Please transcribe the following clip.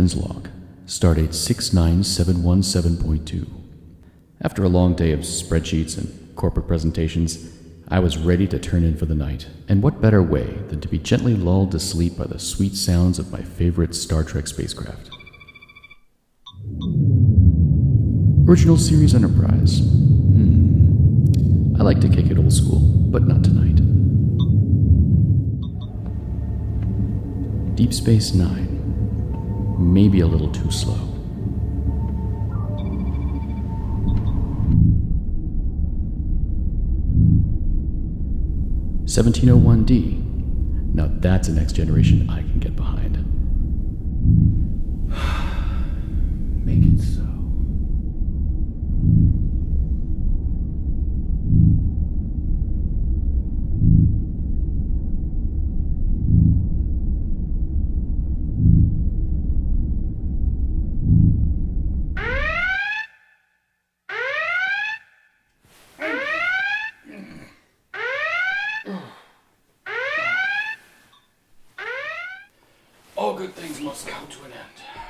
Captain's log, stardate 69717.2. After a long day of spreadsheets and corporate presentations, I was ready to turn in for the night, and what better way than to be gently lulled to sleep by the sweet sounds of my favorite Star Trek spacecraft. Original Series Enterprise. I like to kick it old school, but not tonight. Deep Space Nine. Maybe a little too slow. (1701D). Now that's a next generation I can get behind. Make it so. All good things must come to an end.